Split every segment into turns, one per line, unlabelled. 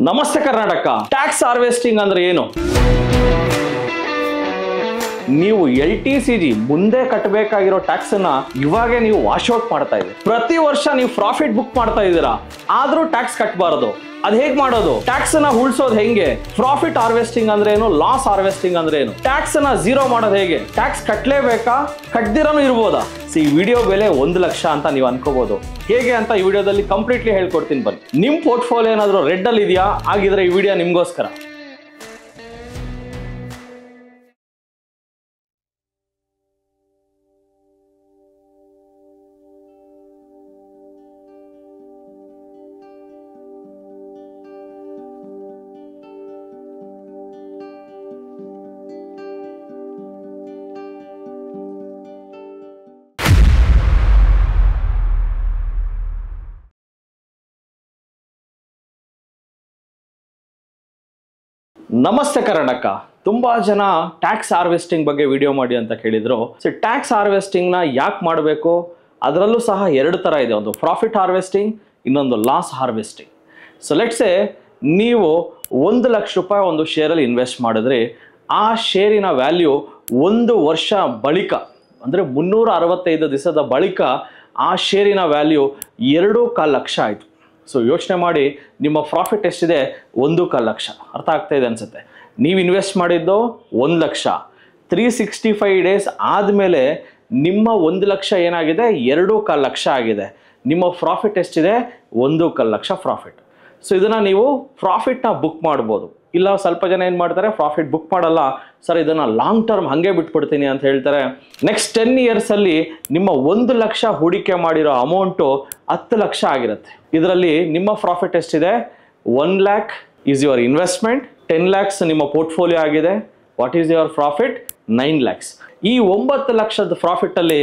ನಮಸ್ತೆ Karnataka. Tax harvesting ಅಂದ್ರೆ ಏನು? ನೀವು LTCG ಮುಂದೆ ಕಟ್ಟಬೇಕಾಗಿರೋ ಟ್ಯಾಕ್ಸ್ ಅನ್ನ ಇವಾಗೆ ನೀವು ವಾಶೌಟ್ ಮಾಡ್ತಾ ಇದ್ದೀರಿ. ಪ್ರತಿ ವರ್ಷ ನೀವು ಪ್ರಾಫಿಟ್ ಬುಕ್ ಮಾಡ್ತಾ ಇದ್ದೀರಾ, ಆದ್ರೂ ಟ್ಯಾಕ್ಸ್ ಕಟ್ಟಬಾರದು. ಅದ್ ಹೇಗ್ ಮಾಡೋದು? ಟ್ಯಾಕ್ಸ್ ಅನ್ನ ಉಳಿಸೋದು ಹೆಂಗೆ? ಪ್ರಾಫಿಟ್ ಹಾರ್ವೆಸ್ಟಿಂಗ್ ಅಂದ್ರೆ ಏನು? ಲಾಸ್ ಹಾರ್ವೆಸ್ಟಿಂಗ್ ಅಂದ್ರೆ ಏನು? ಟ್ಯಾಕ್ಸ್ ಅನ್ನ ಝೀರೋ ಮಾಡೋದು ಹೇಗೆ? ಟ್ಯಾಕ್ಸ್ ಕಟ್ಟಲೇಬೇಕಾ? ಕಟ್ಟದಿರೋನು ಇರ್ಬೋದಾ? ಈ ವಿಡಿಯೋ ಬೆಲೆ 1 ಲಕ್ಷ ಅಂತ ನೀವು ಅನ್ಕೋಬಹುದು. ಹೇಗೆ ಅಂತ ಈ ವಿಡಿಯೋದಲ್ಲಿ ಕಂಪ್ಲೀಟ್ಲಿ ಹೇಳ್ಕೊಡ್ತೀನಿ ಬನ್ನಿ. ನಿಮ್ ಪೋರ್ಟ್ಫೋಲಿಯೋ ಏನಾದ್ರು ರೆಡ್ ಅಲ್ಲಿ ಇದೆಯಾ? ಆಗಿದ್ರೆ ಈ ವಿಡಿಯೋ ನಿಮ್ಗೋಸ್ಕರ. ನಮಸ್ತೆ ಕರ್ನಾಟಕ. ತುಂಬಾ ಜನ ಟ್ಯಾಕ್ಸ್ ಹಾರ್ವೆಸ್ಟಿಂಗ್ ಬಗ್ಗೆ ವಿಡಿಯೋ ಮಾಡಿ ಅಂತ ಕೇಳಿದ್ರು. ಸೊ ಟ್ಯಾಕ್ಸ್ ಹಾರ್ವೆಸ್ಟಿಂಗ್ ನ ಯಾಕೆ ಮಾಡಬೇಕು? ಅದರಲ್ಲೂ ಸಹ ಎರಡು ತರ ಇದೆ, ಒಂದು ಪ್ರಾಫಿಟ್ ಹಾರ್ವೆಸ್ಟಿಂಗ್, ಇನ್ನೊಂದು ಲಾಸ್ ಹಾರ್ವೆಸ್ಟಿಂಗ್. ಸೊ ಲೆಟ್ಸೆ ನೀವು 1 ಲಕ್ಷ ರೂಪಾಯಿ ಒಂದು ಶೇರಲ್ಲಿ ಇನ್ವೆಸ್ಟ್ ಮಾಡಿದ್ರೆ ಆ ಶೇರಿನ ವ್ಯಾಲ್ಯೂ 1 ವರ್ಷ ಬಳಿಕ ಅಂದ್ರೆ 365 ದಿವಸದ ಬಳಿಕ ಆ ಶೇರಿನ ವ್ಯಾಲ್ಯೂ 2.25 ಲಕ್ಷ ಆಯಿತು. ಸೊ ಯೋಚನೆ ಮಾಡಿ, ನಿಮ್ಮ ಪ್ರಾಫಿಟ್ ಎಷ್ಟಿದೆ? 1.25 ಲಕ್ಷ. ಅರ್ಥ ಆಗ್ತಾ ಇದೆ ಅನ್ಸುತ್ತೆ. ನೀವು ಇನ್ವೆಸ್ಟ್ ಮಾಡಿದ್ದು 1 ಲಕ್ಷ, 365 ಡೇಸ್ ಆದಮೇಲೆ ನಿಮ್ಮ 1 ಲಕ್ಷ ಏನಾಗಿದೆ? 2.25 ಲಕ್ಷ ಆಗಿದೆ. ನಿಮ್ಮ ಪ್ರಾಫಿಟ್ ಎಷ್ಟಿದೆ? 1.25 ಲಕ್ಷ ಪ್ರಾಫಿಟ್. ಸೊ ಇದನ್ನು ನೀವು ಪ್ರಾಫಿಟ್ನ ಬುಕ್ ಮಾಡ್ಬೋದು. ಇಲ್ಲ ಸ್ವಲ್ಪ ಜನ ಏನು ಮಾಡ್ತಾರೆ, ಪ್ರಾಫಿಟ್ ಬುಕ್ ಮಾಡಲ್ಲ ಸರ್, ಇದನ್ನು ಲಾಂಗ್ ಟರ್ಮ್ ಹಾಗೆ ಬಿಟ್ಬಿಡ್ತೀನಿ ಅಂತ ಹೇಳ್ತಾರೆ. ನೆಕ್ಸ್ಟ್ 10 ಇಯರ್ಸಲ್ಲಿ ನಿಮ್ಮ 1 ಲಕ್ಷ ಹೂಡಿಕೆ ಮಾಡಿರೋ ಅಮೌಂಟು 10 ಲಕ್ಷ ಆಗಿರುತ್ತೆ. ಇದರಲ್ಲಿ ನಿಮ್ಮ ಪ್ರಾಫಿಟ್ ಎಷ್ಟಿದೆ? 1 lac is your investment, 10 lakhs ನಿಮ್ಮ ಪೋರ್ಟ್ಫೋಲಿಯೋ ಆಗಿದೆ. What is your profit? 9 lakhs. ಈ 9 ಲಕ್ಷದ ಪ್ರಾಫಿಟಲ್ಲಿ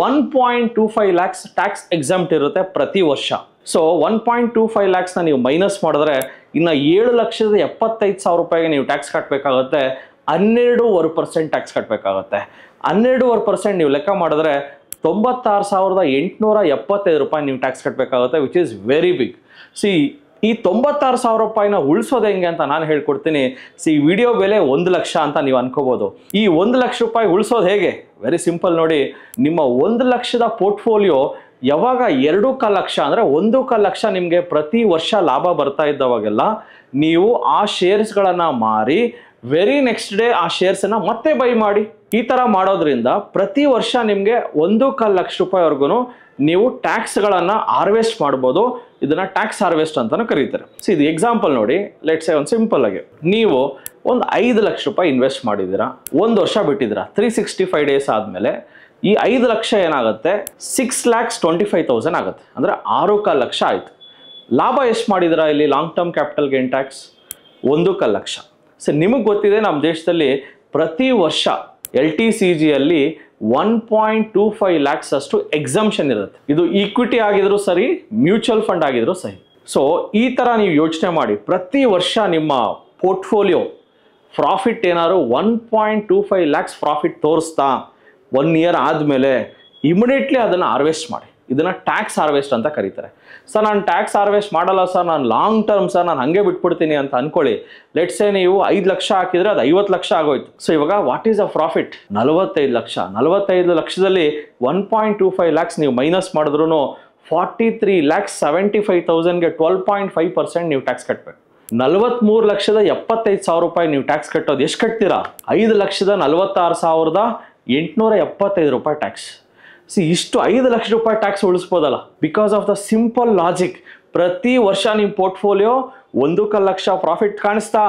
1.25 ಲ್ಯಾಕ್ಸ್ ಟ್ಯಾಕ್ಸ್ ಎಕ್ಸಮ್ಟ್ ಇರುತ್ತೆ ಪ್ರತಿ ವರ್ಷ. ಸೊ 1.25 ಲ್ಯಾಕ್ಸ್ನ ನೀವು ಮೈನಸ್ ಮಾಡಿದ್ರೆ ಇನ್ನು 7,75,000 ರೂಪಾಯಿಗೆ ನೀವು ಟ್ಯಾಕ್ಸ್ ಕಟ್ಟಬೇಕಾಗುತ್ತೆ. 12.5% ಟ್ಯಾಕ್ಸ್ ಕಟ್ಟಬೇಕಾಗುತ್ತೆ. 12.5% ನೀವು ಲೆಕ್ಕ ಮಾಡಿದ್ರೆ 96,875 ರೂಪಾಯಿ ನೀವು ಟ್ಯಾಕ್ಸ್ ಕಟ್ಟಬೇಕಾಗುತ್ತೆ, which is very big. See ಈ 96,000 ರೂಪಾಯಿನ ಉಳಿಸೋದು ಹೆಂಗೆ ಅಂತ ನಾನು ಹೇಳ್ಕೊಡ್ತೀನಿ. ಸಿ ವಿಡಿಯೋ ಬೆಲೆ 1 ಲಕ್ಷ ಅಂತ ನೀವು ಅನ್ಕೋಬಹುದು. ಈ 1 ಲಕ್ಷ ರೂಪಾಯಿ ಉಳಿಸೋದು ಹೇಗೆ? ವೆರಿ ಸಿಂಪಲ್ ನೋಡಿ. ನಿಮ್ಮ 1 ಲಕ್ಷದ ಪೋರ್ಟ್ಫೋಲಿಯೋ ಯಾವಾಗ 2.25 ಲಕ್ಷ ಅಂದರೆ 1.25 ಲಕ್ಷ ನಿಮಗೆ ಪ್ರತಿ ವರ್ಷ ಲಾಭ ಬರ್ತಾ ಇದ್ದವಾಗೆಲ್ಲ ನೀವು ಆ ಶೇರ್ಸ್ಗಳನ್ನು ಮಾರಿ ವೆರಿ ನೆಕ್ಸ್ಟ್ ಡೇ ಆ ಶೇರ್ಸನ್ನು ಮತ್ತೆ ಬೈ ಮಾಡಿ. ಈ ಥರ ಮಾಡೋದ್ರಿಂದ ಪ್ರತಿ ವರ್ಷ ನಿಮಗೆ 1.25 ಲಕ್ಷ ರೂಪಾಯಿವರೆಗೂ ನೀವು ಟ್ಯಾಕ್ಸ್ಗಳನ್ನು ಹಾರ್ವೆಸ್ಟ್ ಮಾಡ್ಬೋದು. ಇದನ್ನು ಟ್ಯಾಕ್ಸ್ ಹಾರ್ವೆಸ್ಟ್ ಅಂತಲೂ ಕರೀತಾರೆ. ಸೊ ಇದು ಎಕ್ಸಾಂಪಲ್ ನೋಡಿ. ಲೆಟ್ಸ್ ಸೇ ಒಂದು ಸಿಂಪಲ್ ಆಗಿ ನೀವು ಒಂದು 5 ಲಕ್ಷ ರೂಪಾಯಿ ಇನ್ವೆಸ್ಟ್ ಮಾಡಿದ್ದೀರಾ, 1 ವರ್ಷ ಬಿಟ್ಟಿದ್ದೀರಾ, 365 ಡೇಸ್ ಆದಮೇಲೆ ಈ 5 ಲಕ್ಷ ಏನಾಗುತ್ತೆ? 6,25,000 ಆಗುತ್ತೆ. ಅಂದರೆ 6.25 ಲಕ್ಷ ಆಯಿತು. ಲಾಭ ಎಷ್ಟು ಮಾಡಿದಿರಾ ಇಲ್ಲಿ? Long term capital gain tax 1.25 lakh. So ನಿಮಗೆ ಗೊತ್ತಿದೆ ನಮ್ಮ ದೇಶದಲ್ಲಿ ಪ್ರತಿ ವರ್ಷ LTCGಯಲ್ಲಿ 1.25 ಲ್ಯಾಕ್ಸ್ ಅಷ್ಟು ಎಕ್ಸಂಪ್ಷನ್ ಇರುತ್ತೆ. ಇದು ಈಕ್ವಿಟಿ ಆಗಿದ್ರು ಸರಿ, ಮ್ಯೂಚುವಲ್ ಫಂಡ್ ಆಗಿದ್ರು ಸರಿ. ಸೊ ಈ ಥರ ನೀವು ಯೋಚನೆ ಮಾಡಿ, ಪ್ರತಿ ವರ್ಷ ನಿಮ್ಮ ಪೋರ್ಟ್ಫೋಲಿಯೋ ಪ್ರಾಫಿಟ್ ಏನಾದ್ರು 1.25 ಲ್ಯಾಕ್ಸ್ ಪ್ರಾಫಿಟ್ ತೋರಿಸ್ತಾ 1 ಇಯರ್ ಆದಮೇಲೆ ಇಮಿಡಿಯೇಟ್ಲಿ ಅದನ್ನು ಹಾರ್ವೆಸ್ಟ್ ಮಾಡಿ. ಇದನ್ನು ಟ್ಯಾಕ್ಸ್ ಹಾರ್ವೆಸ್ಟ್ ಅಂತ ಕರೀತಾರೆ. ಸರ್ ನಾನು ಟ್ಯಾಕ್ಸ್ ಹಾರ್ವೆಸ್ಟ್ ಮಾಡಲ್ಲ ಸರ್, ನಾನು ಲಾಂಗ್ ಟರ್ಮ್ ಸರ್, ನಾನು ಹಾಗೆ ಬಿಟ್ಬಿಡ್ತೀನಿ ಅಂತ ಅನ್ಕೊಳ್ಳಿ. ಲೆಟ್ಸೇ ನೀವು 5 ಲಕ್ಷ ಹಾಕಿದರೆ ಅದು 50 ಲಕ್ಷ ಆಗೋಯ್ತು. ಸೊ ಇವಾಗ what is a profit? 45 lakh. 45 ಲಕ್ಷದಲ್ಲಿ 1.25 lakhs ನೀವು ಮೈನಸ್ ಮಾಡಿದ್ರು 43,75,000ಗೆ 12.5% ನೀವು ಟ್ಯಾಕ್ಸ್ ಕಟ್ಟಬೇಕು. 43,75,000 ರೂಪಾಯಿ ನೀವು ಟ್ಯಾಕ್ಸ್ ಕಟ್ಟೋದು ಎಷ್ಟು ಕಟ್ತೀರಾ? 5,46,875 ರೂಪಾಯಿ ಟ್ಯಾಕ್ಸ್. ಸಿ ಇಷ್ಟು 5 ಲಕ್ಷ ರೂಪಾಯಿ ಟ್ಯಾಕ್ಸ್ ಉಳಿಸ್ಬೋದಲ್ಲ, because of the simple logic. ಪ್ರತಿ ವರ್ಷ ನಿಮ್ಮ ಪೋರ್ಟ್ಫೋಲಿಯೋ 1.25 ಲಕ್ಷ ಪ್ರಾಫಿಟ್ ಕಾಣಿಸ್ತಾ,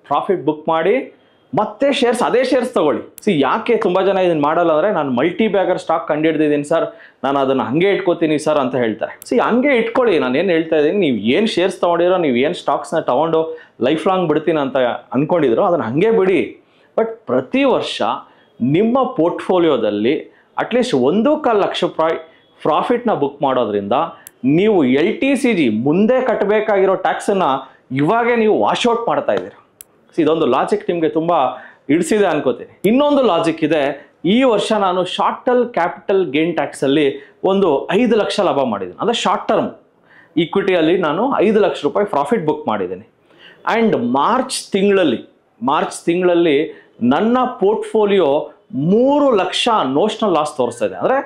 ಪ್ರಾಫಿಟ್ ಬುಕ್ ಮಾಡಿ ಮತ್ತೆ ಶೇರ್ಸ್, ಅದೇ ಶೇರ್ಸ್ ತಗೊಳ್ಳಿ. ಸಿ ಯಾಕೆ ತುಂಬ ಜನ ಇದನ್ನು ಮಾಡಲ್ಲ ಅಂದರೆ, ನಾನು ಮಲ್ಟಿ ಬ್ಯಾಗರ್ ಸ್ಟಾಕ್ ಕಂಡಿಡ್ದಿದ್ದೀನಿ ಸರ್, ನಾನು ಅದನ್ನು ಹಂಗೆ ಇಟ್ಕೋತೀನಿ ಸರ್ ಅಂತ ಹೇಳ್ತಾರೆ. ಸಿ ಹಂಗೆ ಇಟ್ಕೊಳ್ಳಿ. ನಾನು ಏನು ಹೇಳ್ತಾ ಇದ್ದೀನಿ, ನೀವು ಏನು ಶೇರ್ಸ್ ತೊಗೊಂಡಿರೋ, ನೀವು ಏನು ಸ್ಟಾಕ್ಸ್ನ ತೊಗೊಂಡು ಲೈಫ್ ಲಾಂಗ್ ಬಿಡ್ತೀನಿ ಅಂತ ಅಂದ್ಕೊಂಡಿದ್ರು ಅದನ್ನು ಹಾಗೆ ಬಿಡಿ. ಬಟ್ ಪ್ರತಿ ವರ್ಷ ನಿಮ್ಮ ಪೋರ್ಟ್ಫೋಲಿಯೋದಲ್ಲಿ ಅಟ್ಲೀಸ್ಟ್ 1.25 ಲಕ್ಷ ರೂಪಾಯಿ ಪ್ರಾಫಿಟ್ನ ಬುಕ್ ಮಾಡೋದ್ರಿಂದ ನೀವು LTCG ಮುಂದೆ ಕಟ್ಟಬೇಕಾಗಿರೋ ಟ್ಯಾಕ್ಸನ್ನು ಇವಾಗೇ ನೀವು ವಾಶೌಟ್ ಮಾಡ್ತಾ ಇದ್ದೀರಾ. ಇದೊಂದು ಲಾಜಿಕ್ ನಿಮಗೆ ತುಂಬ ಹಿಡಿಸಿದೆ ಅನ್ಕೋತೀನಿ. ಇನ್ನೊಂದು ಲಾಜಿಕ್ ಇದೆ. ಈ ವರ್ಷ ನಾನು short term capital gain tax ಅಲ್ಲಿ ಒಂದು 5 ಲಕ್ಷ ಲಾಭ ಮಾಡಿದ್ದೀನಿ. ಅಂದ್ರೆ ಶಾರ್ಟ್ ಟರ್ಮ್ ಈಕ್ವಿಟಿಯಲ್ಲಿ ನಾನು 5 ಲಕ್ಷ ರೂಪಾಯಿ ಪ್ರಾಫಿಟ್ ಬುಕ್ ಮಾಡಿದ್ದೀನಿ. ಆ್ಯಂಡ್ ಮಾರ್ಚ್ ತಿಂಗಳಲ್ಲಿ ನನ್ನ ಪೋರ್ಟ್ಫೋಲಿಯೋ 3 ಲಕ್ಷ ನೋಷನಲ್ ಲಾಸ್ ತೋರಿಸ್ತಾ ಇದೆ. ಅಂದರೆ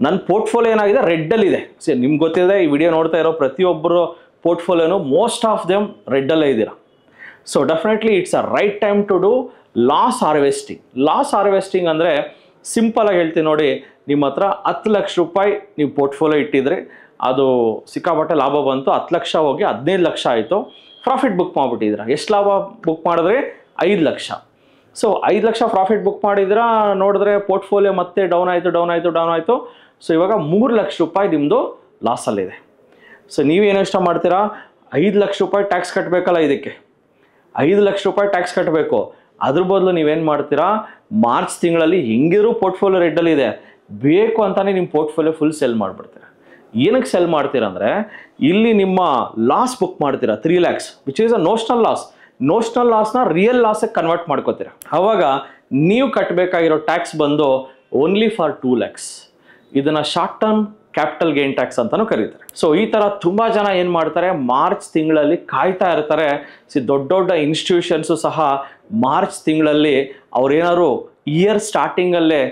ನನ್ನ ಪೋರ್ಟ್ಫೋಲಿಯೋ ಏನಾಗಿದೆ, ರೆಡ್ಡಲ್ಲಿದೆ. ನಿಮ್ಗೆ ಗೊತ್ತಿದೆ, ಈ ವಿಡಿಯೋ ನೋಡ್ತಾ ಇರೋ ಪ್ರತಿಯೊಬ್ಬರು ಪೋರ್ಟ್ಫೋಲಿಯೋನು ಮೋಸ್ಟ್ ಆಫ್ ದೆಮ್ ರೆಡ್ಡಲ್ಲೇ ಇದ್ದೀರಾ. So definitely it's a right time to do loss harvesting. ಅಂದರೆ ಸಿಂಪಲಾಗಿ ಹೇಳ್ತೀನಿ ನೋಡಿ, ನಿಮ್ಮ ಹತ್ರ 10 ಲಕ್ಷ ರೂಪಾಯಿ ನೀವು ಪೋರ್ಟ್ಫೋಲಿಯೋ ಇಟ್ಟಿದ್ರೆ ಅದು ಸಿಕ್ಕಾಪಟ್ಟೆ ಲಾಭ ಬಂತು, 10 ಲಕ್ಷ ಹೋಗಿ 15 ಲಕ್ಷ ಆಯಿತು, ಪ್ರಾಫಿಟ್ ಬುಕ್ ಮಾಡಿಬಿಟ್ಟಿದ್ದೀರಾ. ಎಷ್ಟು ಲಾಭ ಬುಕ್ ಮಾಡಿದ್ರೆ 5 lakh. So 5 lakh profit book ಮಾಡಿದ್ರೆ ನೋಡಿದ್ರೆ ಪೋರ್ಟ್ಫೋಲಿಯೋ ಮತ್ತೆ ಡೌನ್ ಆಯಿತು. ಸೊ ಇವಾಗ 3 ಲಕ್ಷ ರೂಪಾಯಿ ನಿಮ್ಮದು ಲಾಸಲ್ಲಿದೆ. ಸೊ ನೀವೇನು ಇಷ್ಟ ಮಾಡ್ತೀರಾ, 5 ಲಕ್ಷ ರೂಪಾಯಿ ಟ್ಯಾಕ್ಸ್ ಕಟ್ಟಬೇಕಲ್ಲ, ಇದಕ್ಕೆ 5 ಲಕ್ಷ ರೂಪಾಯಿ ಟ್ಯಾಕ್ಸ್ ಕಟ್ಟಬೇಕು. ಅದ್ರ ಬದಲು ನೀವೇನು ಮಾಡ್ತೀರಾ, ಮಾರ್ಚ್ ತಿಂಗಳಲ್ಲಿ ಹೆಂಗಿರೋ ಪೋರ್ಟ್ಫೋಲಿಯೋ ರೆಡ್ಡಲ್ಲಿದೆ, ಬೇಕು ಅಂತಾನೆ ನಿಮ್ಮ ಪೋರ್ಟ್ಫೋಲಿಯೋ ಫುಲ್ ಸೆಲ್ ಮಾಡಿಬಿಡ್ತೀರಾ. ಏನಕ್ಕೆ ಸೆಲ್ ಮಾಡ್ತೀರಾ ಅಂದರೆ, ಇಲ್ಲಿ ನಿಮ್ಮ ಲಾಸ್ ಬುಕ್ ಮಾಡ್ತೀರಾ 3 lakhs, which is a notional ಲಾಸ್ನ ರಿಯಲ್ ಲಾಸಿಗೆ ಕನ್ವರ್ಟ್ ಮಾಡ್ಕೋತೀರಾ. ಆವಾಗ ನೀವು ಕಟ್ಟಬೇಕಾಗಿರೋ ಟ್ಯಾಕ್ಸ್ ಬಂದು ಓನ್ಲಿ ಫಾರ್ 2 ಲ್ಯಾಕ್ಸ್. ಇದನ್ನು short term capital gain tax ಅಂತಲೂ ಕರೀತಾರೆ. ಸೊ ಈ ಥರ ತುಂಬ ಜನ ಏನು ಮಾಡ್ತಾರೆ, ಮಾರ್ಚ್ ತಿಂಗಳಲ್ಲಿ ಕಾಯ್ತಾ ಇರ್ತಾರೆ. ದೊಡ್ಡ ಇನ್ಸ್ಟಿಟ್ಯೂಷನ್ಸು ಸಹ ಮಾರ್ಚ್ ತಿಂಗಳಲ್ಲಿ ಅವ್ರೇನಾದ್ರು ಇಯರ್ ಸ್ಟಾರ್ಟಿಂಗಲ್ಲೇ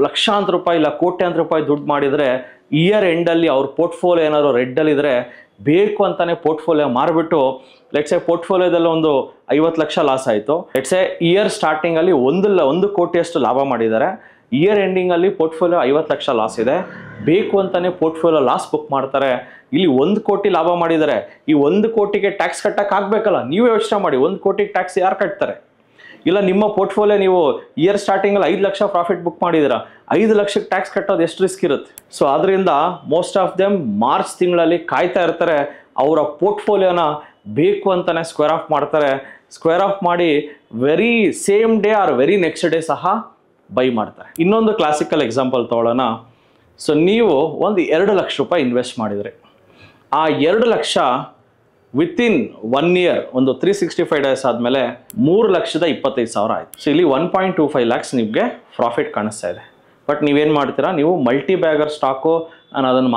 ಲಕ್ಷಾಂತರ ರೂಪಾಯಿ ಇಲ್ಲ ಕೋಟ್ಯಾಂತರ ರೂಪಾಯಿ ದುಡ್ಡು ಮಾಡಿದರೆ, ಇಯರ್ ಎಂಡಲ್ಲಿ ಅವ್ರ ಪೋರ್ಟ್ಫೋಲಿಯೋ ಏನಾದ್ರು ರೆಡ್ಡಲ್ಲಿದ್ದರೆ ಬೇಕು ಅಂತಾನೆ ಪೋರ್ಟ್ಫೋಲಿಯೋ ಮಾರಿಬಿಟ್ಟು, ಲೆಟ್ಸೆ ಪೋರ್ಟ್ಫೋಲಿಯೋದಲ್ಲಿ ಒಂದು 50 ಲಕ್ಷ ಲಾಸ್ ಆಯಿತು, ಲೆಟ್ಸೆ ಇಯರ್ ಸ್ಟಾರ್ಟಿಂಗಲ್ಲಿ 1 ಕೋಟಿಯಷ್ಟು ಲಾಭ ಮಾಡಿದ್ದಾರೆ, ಇಯರ್ ಎಂಡಿಂಗಲ್ಲಿ ಪೋರ್ಟ್ಫೋಲಿಯೋ 50 ಲಕ್ಷ ಲಾಸ್ ಇದೆ, ಬೇಕು ಅಂತಾನೆ ಪೋರ್ಟ್ಫೋಲಿಯೋ ಲಾಸ್ ಬುಕ್ ಮಾಡ್ತಾರೆ. ಇಲ್ಲಿ 1 ಕೋಟಿ ಲಾಭ ಮಾಡಿದ್ದಾರೆ, ಈ 1 ಕೋಟಿಗೆ ಟ್ಯಾಕ್ಸ್ ಕಟ್ಟಕ್ಕಾಗಬೇಕಲ್ಲ. ನೀವು ಯೋಚನೆ ಮಾಡಿ, 1 ಕೋಟಿಗೆ ಟ್ಯಾಕ್ಸ್ ಯಾರು ಕಟ್ತಾರೆ? ಇಲ್ಲ ನಿಮ್ಮ ಪೋರ್ಟ್ಫೋಲಿಯೋ ನೀವು ಇಯರ್ ಸ್ಟಾರ್ಟಿಂಗಲ್ಲಿ 5 ಲಕ್ಷ ಪ್ರಾಫಿಟ್ ಬುಕ್ ಮಾಡಿದ್ದೀರಾ, 5 ಲಕ್ಷಕ್ಕೆ ಟ್ಯಾಕ್ಸ್ ಕಟ್ಟೋದು ಎಷ್ಟು ರಿಸ್ಕ್ ಇರುತ್ತೆ? ಸೊ ಅದರಿಂದ ಮೋಸ್ಟ್ ಆಫ್ ದೆಮ್ ಮಾರ್ಚ್ ತಿಂಗಳಲ್ಲಿ ಕಾಯ್ತಾ ಇರ್ತಾರೆ, ಅವರ ಪೋರ್ಟ್ಫೋಲಿಯೋನ ಬೇಕು ಅಂತಾನೆ ಸ್ಕ್ವೇರ್ ಆಫ್ ಮಾಡ್ತಾರೆ. ಸ್ಕ್ವೇರ್ ಆಫ್ ಮಾಡಿ very same day are very next day ಸಹ ಬೈ ಮಾಡ್ತಾರೆ. ಇನ್ನೊಂದು ಕ್ಲಾಸಿಕಲ್ ಎಕ್ಸಾಂಪಲ್ ತೊಗೊಳ್ಳೋಣ. ಸೊ ನೀವು ಒಂದು 2 ಲಕ್ಷ ರೂಪಾಯಿ ಇನ್ವೆಸ್ಟ್ ಮಾಡಿದ್ರಿ, ಆ 2 ಲಕ್ಷ ವಿತಿನ್ 1 ಇಯರ್ ಒಂದು 365 ಡೇಸ್ ಆದಮೇಲೆ 3,25,000 ಆಯಿತು. ಸೊ ಇಲ್ಲಿ 1.25 ಲ್ಯಾಕ್ಸ್ ನಿಮಗೆ ಪ್ರಾಫಿಟ್ ಕಾಣಿಸ್ತಾ ಇದೆ. ಬಟ್ ನೀವೇನು ಮಾಡ್ತೀರಾ, ನೀವು ಮಲ್ಟಿ ಬ್ಯಾಗರ್ ಸ್ಟಾಕು ನಾನು ಅದನ್ನು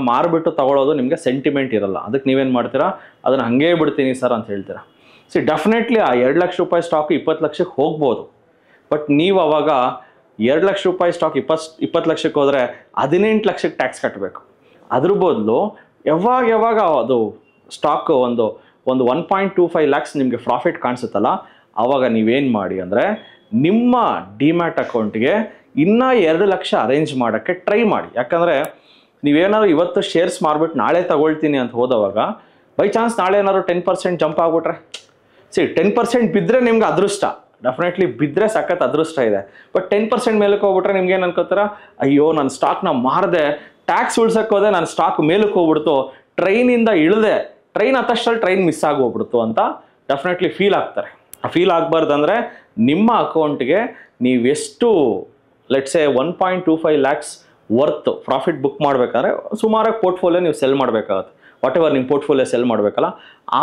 ಮಾರಿಬಿಟ್ಟು ತಗೊಳ್ಳೋದು ನಿಮಗೆ ಸೆಂಟಿಮೆಂಟ್ ಇರಲ್ಲ. ಅದಕ್ಕೆ ನೀವೇನು ಮಾಡ್ತೀರಾ, ಅದನ್ನು ಹಂಗೇ ಬಿಡ್ತೀನಿ ಸರ್ ಅಂತ ಹೇಳ್ತೀರಾ. ಡೆಫಿನೆಟ್ಲಿ ಆ 2 ಲಕ್ಷ ರೂಪಾಯಿ ಸ್ಟಾಕು 20 ಲಕ್ಷಕ್ಕೆ ಹೋಗ್ಬೋದು. ಬಟ್ ನೀವು ಅವಾಗ 2 ಲಕ್ಷ ರೂಪಾಯಿ ಸ್ಟಾಕ್ 20 ಲಕ್ಷಕ್ಕೆ ಹೋದರೆ 18 ಲಕ್ಷಕ್ಕೆ ಟ್ಯಾಕ್ಸ್ ಕಟ್ಟಬೇಕು. ಅದ್ರ ಬದಲು ಯಾವಾಗ ಅದು ಸ್ಟಾಕ್ ಒಂದು 1.25 ಲ್ಯಾಕ್ಸ್ ನಿಮಗೆ ಪ್ರಾಫಿಟ್ ಕಾಣಿಸುತ್ತಲ್ಲ, ಆವಾಗ ನೀವೇನು ಮಾಡಿ ಅಂದರೆ ನಿಮ್ಮ ಡಿಮ್ಯಾಟ್ ಅಕೌಂಟ್ಗೆ ಇನ್ನೂ 2 ಲಕ್ಷ ಅರೇಂಜ್ ಮಾಡೋಕ್ಕೆ ಟ್ರೈ ಮಾಡಿ. ಯಾಕಂದರೆ ನೀವೇನಾದ್ರು ಇವತ್ತು ಶೇರ್ಸ್ ಮಾರ್ಬಿಟ್ಟು ನಾಳೆ ತಗೊಳ್ತೀನಿ ಅಂತ ಹೋದವಾಗ ಬೈ ಚಾನ್ಸ್ ನಾಳೆ ಏನಾದ್ರು 10% ಜಂಪ್ ಆಗ್ಬಿಟ್ರೆ, 10% ಬಿದ್ದರೆ ನಿಮ್ಗೆ ಅದೃಷ್ಟ, ಡೆಫಿನೆಟ್ಲಿ ಬಿದ್ದರೆ ಸಖತ್ ಅದೃಷ್ಟ ಇದೆ. ಬಟ್ 10% ಮೇಲಕ್ಕೆ ಹೋಗ್ಬಿಟ್ರೆ ನಿಮ್ಗೆ ಏನು ಅನ್ಕೋತೀರ, ಅಯ್ಯೋ ನನ್ನ ಸ್ಟಾಕ್ನ ಮಾರದೆ ಟ್ಯಾಕ್ಸ್ ಉಳ್ಸಕ್ಕೆ ಹೋದೆ, ನನ್ನ ಸ್ಟಾಕ್ ಮೇಲಕ್ಕೆ ಹೋಗ್ಬಿಡ್ತು, ಟ್ರೈನಿಂದ ಇಳಿದೆ, ಟ್ರೈನ್ ಹತ್ತಷ್ಟರಲ್ಲಿ ಟ್ರೈನ್ ಮಿಸ್ ಆಗೋಗ್ಬಿಡ್ತು ಅಂತ ಡೆಫಿನೆಟ್ಲಿ ಫೀಲ್ ಆಗ್ತಾರೆ. ಫೀಲ್ ಆಗಬಾರ್ದಂದ್ರೆ ನಿಮ್ಮ ಅಕೌಂಟ್ಗೆ ನೀವೆಷ್ಟು let's say 1.25 lakhs worth profit book ಮಾಡಬೇಕಾದ್ರೆ ಸುಮಾರಾಗಿ ಪೋರ್ಟ್ಫೋಲಿಯೋ ನೀವು ಸೆಲ್ ಮಾಡಬೇಕಾಗುತ್ತೆ. ವಾಟ್ ಎವರ್ ನಿಮ್ಮ ಪೋರ್ಟ್ಫೋಲಿಯೋ ಸೆಲ್ ಮಾಡಬೇಕಲ್ಲ,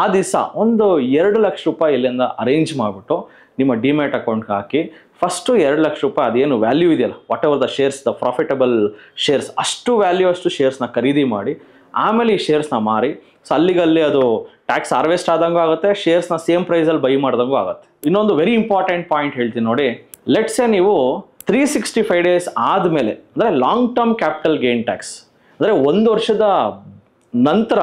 ಆ ದಿವಸ ಒಂದು 2 ಲಕ್ಷ ರೂಪಾಯಿ ಇಲ್ಲಿಂದ ಅರೇಂಜ್ ಮಾಡಿಬಿಟ್ಟು ನಿಮ್ಮ ಡಿಮ್ಯಾಟ್ ಅಕೌಂಟ್ಗೆ ಹಾಕಿ, ಫಸ್ಟು 2 ಲಕ್ಷ ರೂಪಾಯಿ ಅದೇನು ವ್ಯಾಲ್ಯೂ ಇದೆಯಲ್ಲ, what ever the shares, the profitable shares, ಅಷ್ಟು ವ್ಯಾಲ್ಯೂ ಅಷ್ಟು ಶೇರ್ಸ್ನ ಖರೀದಿ ಮಾಡಿ ಆಮೇಲೆ ಈ ಶೇರ್ಸ್ನ ಮಾರಿ. ಸೊ ಅಲ್ಲಿಗಲ್ಲಿ ಅದು ಟ್ಯಾಕ್ಸ್ ಹಾರ್ವೆಸ್ಟ್ ಆದಂಗೂ ಆಗುತ್ತೆ, ಶೇರ್ಸ್ನ ಸೇಮ್ ಪ್ರೈಸಲ್ಲಿ ಬೈ ಮಾಡ್ದಂಗೂ ಆಗುತ್ತೆ. ಇನ್ನೊಂದು ವೆರಿ ಇಂಪಾರ್ಟೆಂಟ್ ಪಾಯಿಂಟ್ ಹೇಳ್ತೀನಿ ನೋಡಿ. ಲೆಟ್ಸೆ ನೀವು 365 ಡೇಸ್ ಆದಮೇಲೆ ಅಂದರೆ long term capital gain tax ಅಂದರೆ 1 ವರ್ಷದ ನಂತರ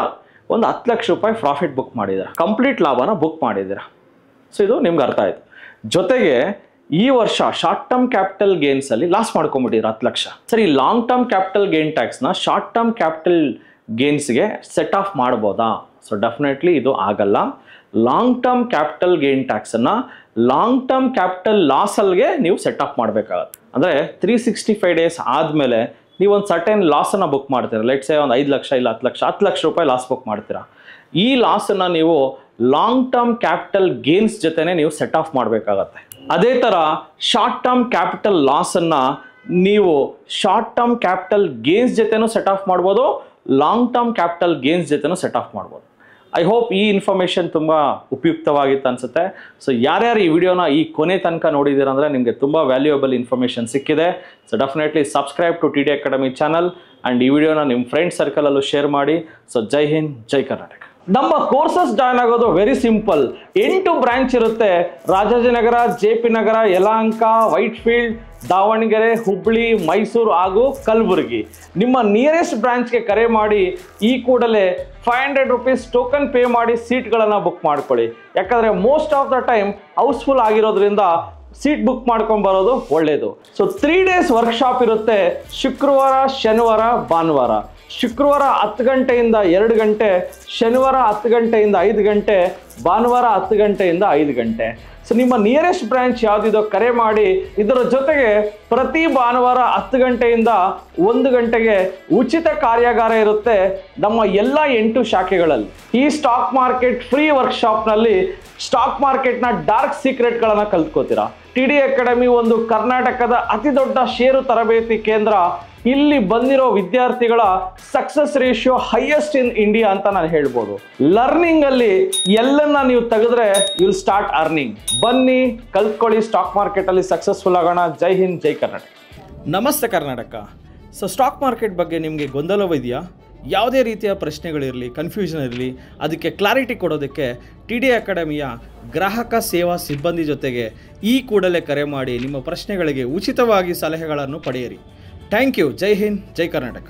ಒಂದು 10 ಲಕ್ಷ ರೂಪಾಯಿ ಪ್ರಾಫಿಟ್ ಬುಕ್ ಮಾಡಿದ್ದೀರಾ, ಕಂಪ್ಲೀಟ್ ಲಾಭನ ಬುಕ್ ಮಾಡಿದ್ದೀರಾ. ಸೊ ಇದು ನಿಮ್ಗೆ ಅರ್ಥ ಆಯಿತು. ಜೊತೆಗೆ ಈ ವರ್ಷ ಶಾರ್ಟ್ ಟರ್ಮ್ ಕ್ಯಾಪಿಟಲ್ ಗೇನ್ಸಲ್ಲಿ ಲಾಸ್ ಮಾಡ್ಕೊಂಬಿಟ್ಟಿದ್ದೀರಾ 10 ಲಕ್ಷ. ಸರಿ, ಲಾಂಗ್ ಟರ್ಮ್ ಕ್ಯಾಪಿಟಲ್ ಗೇನ್ ಟ್ಯಾಕ್ಸ್ನ ಶಾರ್ಟ್ ಟರ್ಮ್ ಕ್ಯಾಪಿಟಲ್ ಗೇನ್ಸ್ಗೆ ಸೆಟ್ ಆಫ್ ಮಾಡ್ಬೋದಾ? ಸೊ ಡೆಫಿನೆಟ್ಲಿ ಇದು ಆಗಲ್ಲ. ಲಾಂಗ್ ಟರ್ಮ್ ಕ್ಯಾಪಿಟಲ್ ಗೇನ್ ಟ್ಯಾಕ್ಸನ್ನು ಲಾಂಗ್ ಟರ್ಮ್ ಕ್ಯಾಪಿಟಲ್ ಲಾಸಲ್ಗೆ ನೀವು ಸೆಟ್ ಆಫ್ ಮಾಡಬೇಕಾಗತ್ತೆ. ಅಂದರೆ 365 ಡೇಸ್ ಆದಮೇಲೆ ನೀವು ಒಂದು ಸರ್ಟೆನ್ ಲಾಸನ್ನು ಬುಕ್ ಮಾಡ್ತೀರಾ. ಲೆಟ್ಸೆ ಒಂದು 5 ಲಕ್ಷ ಇಲ್ಲ 10 ಲಕ್ಷ ರೂಪಾಯಿ ಲಾಸ್ ಬುಕ್ ಮಾಡ್ತೀರಾ. ಈ ಲಾಸನ್ನು ನೀವು ಲಾಂಗ್ ಟರ್ಮ್ ಕ್ಯಾಪಿಟಲ್ ಗೇನ್ಸ್ ಜೊತೆನೇ ನೀವು ಸೆಟ್ ಆಫ್ ಮಾಡಬೇಕಾಗತ್ತೆ. ಅದೇ ಥರ ಶಾರ್ಟ್ ಟರ್ಮ್ ಕ್ಯಾಪಿಟಲ್ ಲಾಸನ್ನು ನೀವು ಶಾರ್ಟ್ ಟರ್ಮ್ ಕ್ಯಾಪಿಟಲ್ ಗೇನ್ಸ್ ಜೊತೆನೂ ಸೆಟ್ ಆಫ್ ಮಾಡ್ಬೋದು, ಲಾಂಗ್ ಟರ್ಮ್ ಕ್ಯಾಪಿಟಲ್ ಗೇನ್ಸ್ ಜೊತೆನೂ ಸೆಟ್ ಆಫ್ ಮಾಡ್ಬೋದು. ಐ ಹೋಪ್ ಈ ಇನ್ಫಾರ್ಮೇಷನ್ ತುಂಬ ಉಪಯುಕ್ತವಾಗಿತ್ತು ಅನಿಸುತ್ತೆ. ಸೊ ಯಾರ್ಯಾರು ಈ ವಿಡಿಯೋನ ಈ ಕೊನೆ ತನಕ ನೋಡಿದ್ದೀರ ಅಂದರೆ ನಿಮಗೆ ತುಂಬ ವ್ಯಾಲ್ಯೂಯಬಲ್ ಇನ್ಫಾರ್ಮೇಷನ್ ಸಿಕ್ಕಿದೆ. So definitely subscribe to TD academy channel and ಈ ವಿಡಿಯೋನ ನಿಮ್ಮ ಫ್ರೆಂಡ್ ಸರ್ಕಲಲ್ಲೂ ಶೇರ್ ಮಾಡಿ. ಸೊ ಜೈ ಹಿಂದ್, ಜೈ ಕರ್ನಾಟಕ. ನಮ್ಮ ಕೋರ್ಸಸ್ ಜಾಯ್ನ್ ಆಗೋದು ವೆರಿ ಸಿಂಪಲ್. 8 ಬ್ರಾಂಚ್ ಇರುತ್ತೆ. ರಾಜಾಜಿನಗರ, JP ನಗರ, ಯಲಹಂಕ, ವೈಟ್ಫೀಲ್ಡ್, ದಾವಣಗೆರೆ, ಹುಬ್ಳಿ, ಮೈಸೂರು ಹಾಗೂ ಕಲಬುರಗಿ. ನಿಮ್ಮ ನಿಯರೆಸ್ಟ್ ಬ್ರಾಂಚ್ಗೆ ಕರೆ ಮಾಡಿ ಈ ಕೂಡಲೇ 500 ರುಪೀಸ್ ಟೋಕನ್ ಪೇ ಮಾಡಿ ಸೀಟ್ಗಳನ್ನು ಬುಕ್ ಮಾಡ್ಕೊಳ್ಳಿ. ಯಾಕಂದರೆ most of the time house full ಆಗಿರೋದ್ರಿಂದ ಸೀಟ್ ಬುಕ್ ಮಾಡ್ಕೊಂಡು ಬರೋದು ಒಳ್ಳೆಯದು. ಸೊ 3 ಡೇಸ್ ವರ್ಕ್ಶಾಪ್ ಇರುತ್ತೆ. ಶುಕ್ರವಾರ, ಶನಿವಾರ, ಭಾನುವಾರ. ಶುಕ್ರವಾರ 10 ಗಂಟೆಯಿಂದ 2 ಗಂಟೆ, ಶನಿವಾರ 10 ಗಂಟೆಯಿಂದ 5 ಗಂಟೆ, ಭಾನುವಾರ 10 ಗಂಟೆಯಿಂದ 5 ಗಂಟೆ. ಸೊ ನಿಮ್ಮ ನಿಯರೆಸ್ಟ್ ಬ್ರಾಂಚ್ ಯಾವುದಿದೋ ಕರೆ ಮಾಡಿ. ಇದರ ಜೊತೆಗೆ ಪ್ರತಿ ಭಾನುವಾರ 10 ಗಂಟೆಯಿಂದ 1 ಗಂಟೆಗೆ ಉಚಿತ ಕಾರ್ಯಾಗಾರ ಇರುತ್ತೆ ನಮ್ಮ ಎಲ್ಲ 8 ಶಾಖೆಗಳಲ್ಲಿ. ಈ ಸ್ಟಾಕ್ ಮಾರ್ಕೆಟ್ ಫ್ರೀ ವರ್ಕ್ಶಾಪ್ನಲ್ಲಿ ಸ್ಟಾಕ್ ಮಾರ್ಕೆಟ್ನ ಡಾರ್ಕ್ ಸೀಕ್ರೆಟ್ಗಳನ್ನು ಕಲ್ತ್ಕೋತೀರಾ. TD ಅಕಾಡೆಮಿ ಒಂದು ಕರ್ನಾಟಕದ ಅತಿ ದೊಡ್ಡ ಷೇರು ತರಬೇತಿ ಕೇಂದ್ರ. ಇಲ್ಲಿ ಬಂದಿರೋ ವಿದ್ಯಾರ್ಥಿಗಳ success ratio highest in India ಅಂತ ನಾನು ಹೇಳ್ಬೋದು. ಲರ್ನಿಂಗ್ ಅಲ್ಲಿ ಎಲ್ಲನ್ನ ನೀವು ತೆಗೆದ್ರೆ ವಿಲ್ ಸ್ಟಾರ್ಟ್ ಅರ್ನಿಂಗ್. ಬನ್ನಿ, ಕಲ್ತ್ಕೊಳ್ಳಿ, ಸ್ಟಾಕ್ ಮಾರ್ಕೆಟ್ ಅಲ್ಲಿ ಸಕ್ಸಸ್ಫುಲ್ ಆಗೋಣ. ಜೈ ಹಿಂದ್, ಜೈ ಕರ್ನಾಟಕ. ನಮಸ್ತೆ ಕರ್ನಾಟಕ. ಸೊ ಸ್ಟಾಕ್ ಮಾರ್ಕೆಟ್ ಬಗ್ಗೆ ನಿಮಗೆ ಗೊಂದಲವಿದೆಯಾ? ಯಾವುದೇ ರೀತಿಯ ಪ್ರಶ್ನೆಗಳಿರಲಿ, ಕನ್ಫ್ಯೂಷನ್ ಇರಲಿ, ಅದಕ್ಕೆ ಕ್ಲಾರಿಟಿ ಕೊಡೋದಕ್ಕೆ TD ಅಕಾಡೆಮಿಯ ಗ್ರಾಹಕ ಸೇವಾ ಸಿಬ್ಬಂದಿ ಜೊತೆಗೆ ಈ ಕೂಡಲೇ ಕರೆ ಮಾಡಿ ನಿಮ್ಮ ಪ್ರಶ್ನೆಗಳಿಗೆ ಉಚಿತವಾಗಿ ಸಲಹೆಗಳನ್ನು ಪಡೆಯಿರಿ. Thank you. ಜೈ ಹಿಂದ್, ಜೈ ಕರ್ನಾಟಕ.